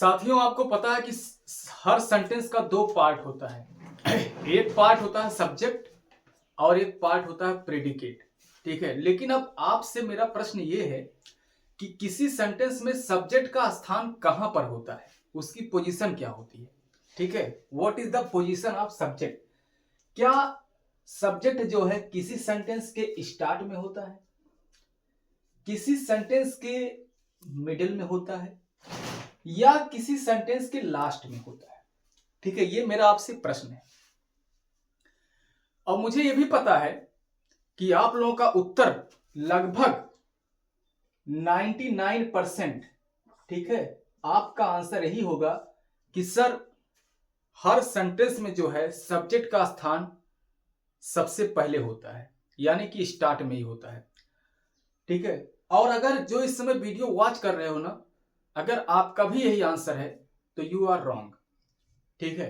साथियों, आपको पता है कि हर सेंटेंस का दो पार्ट होता है। एक पार्ट होता है सब्जेक्ट और एक पार्ट होता है प्रेडिकेट। ठीक है, लेकिन अब आपसे मेरा प्रश्न ये है कि किसी सेंटेंस में सब्जेक्ट का स्थान कहां पर होता है, उसकी पोजीशन क्या होती है। ठीक है, what is the position of subject. क्या सब्जेक्ट जो है किसी सेंटेंस के स्टार्ट में होता है, किसी सेंटेंस के मिडिल में होता है, या किसी सेंटेंस के लास्ट में होता है। ठीक है, ये मेरा आपसे प्रश्न है। और मुझे ये भी पता है कि आप लोगों का उत्तर लगभग 99%, ठीक है, आपका आंसर यही होगा कि सर हर सेंटेंस में जो है सब्जेक्ट का स्थान सबसे पहले होता है, यानी कि स्टार्ट में ही होता है। ठीक है, और अगर जो इस समय वीडियो वॉच कर रहे हो ना, अगर आपका भी यही आंसर है तो यू आर रॉन्ग। ठीक है,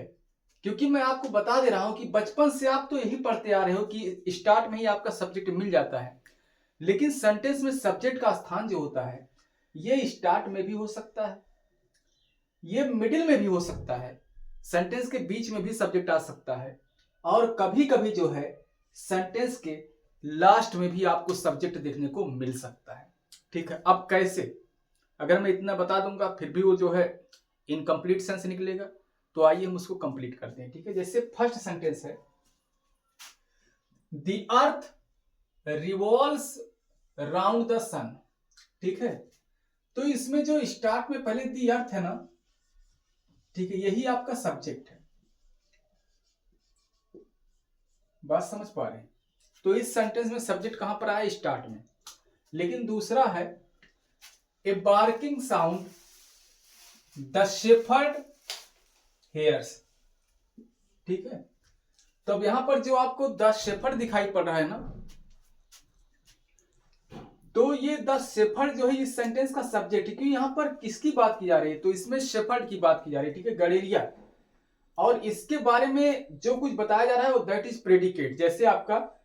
क्योंकि मैं आपको बता दे रहा हूं कि बचपन से आप तो यही पढ़ते आ रहे हो कि स्टार्ट में ही आपका सब्जेक्ट मिल जाता है, लेकिन सेंटेंस में सब्जेक्ट का स्थान जो होता है ये स्टार्ट में भी हो सकता है, ये मिडिल में भी हो सकता है, सेंटेंस के बीच में भी सब्जेक्ट आ सकता है, और कभी कभी जो है सेंटेंस के लास्ट में भी आपको सब्जेक्ट देखने को मिल सकता है। ठीक है, अब कैसे, अगर मैं इतना बता दूंगा फिर भी वो जो है इनकम्प्लीट सेंस निकलेगा, तो आइए हम उसको कंप्लीट करते हैं। ठीक है, जैसे फर्स्ट सेंटेंस है, the earth revolves round the sun. ठीक है, तो इसमें जो स्टार्ट में पहले द अर्थ है ना, ठीक है, यही आपका सब्जेक्ट है। बात समझ पा रहे हैं? तो इस सेंटेंस में सब्जेक्ट कहां पर आया, स्टार्ट में। लेकिन दूसरा है a barking sound the shepherd hears. ठीक है, तो अब यहां पर जो आपको द शेफर्ड दिखाई पड़ रहा है ना, तो ये द शेफर्ड जो है इस सेंटेंस का सब्जेक्ट है, क्योंकि यहां पर किसकी बात की जा रही है, तो इसमें शेफर्ड की बात की जा रही है। ठीक है, गड़ेरिया, और इसके बारे में जो कुछ बताया जा रहा है वो दैट इज प्रेडिकेट। जैसे आपका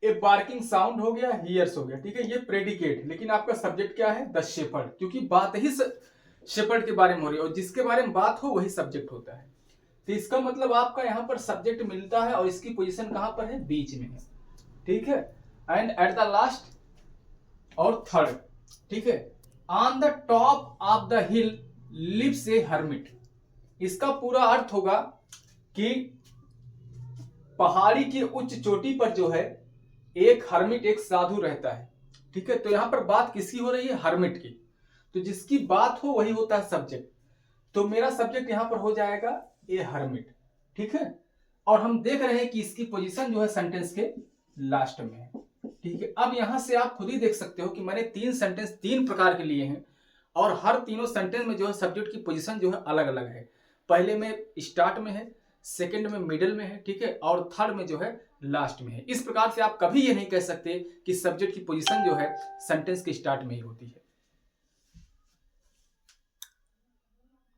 ए बार्किंग साउंड हो गया, हियर्स हो गया, ठीक है, ये प्रेडिकेट, लेकिन आपका सब्जेक्ट क्या है, द शेफर्ड, क्योंकि बात ही शेफर्ड के बारे में हो रही है, और जिसके बारे में बात हो वही सब्जेक्ट होता है। तो इसका मतलब आपका यहाँ पर सब्जेक्ट मिलता है और इसकी पोजीशन कहां पर है, बीच में है। ठीक है, एंड एट द लास्ट और थर्ड। ठीक है, on the top of the hill lives a hermit. इसका पूरा अर्थ होगा कि पहाड़ी की उच्च चोटी पर जो है एक हर्मिट, एक साधु रहता है। ठीक है, तो यहां पर बात किसकी हो रही है, हर्मिट की। तो जिसकी बात हो वही होता है सब्जेक्ट, तो मेरा सब्जेक्ट यहां पर हो जाएगा ए हर्मिट। ठीक है, और हम देख रहे हैं कि इसकी पोजीशन जो है सेंटेंस के लास्ट में है। ठीक है, अब यहां से आप खुद ही देख सकते हो कि मैंने तीन सेंटेंस तीन प्रकार के लिए हैं, और हर तीनों सेंटेंस में जो है सब्जेक्ट की पोजीशन जो है अलग अलग है। पहले में स्टार्ट में है, सेकंड में मिडिल में है, ठीक है, और थर्ड में जो है लास्ट में है। इस प्रकार से आप कभी ये नहीं कह सकते कि सब्जेक्ट की पोजीशन जो है सेंटेंस के स्टार्ट में ही होती है।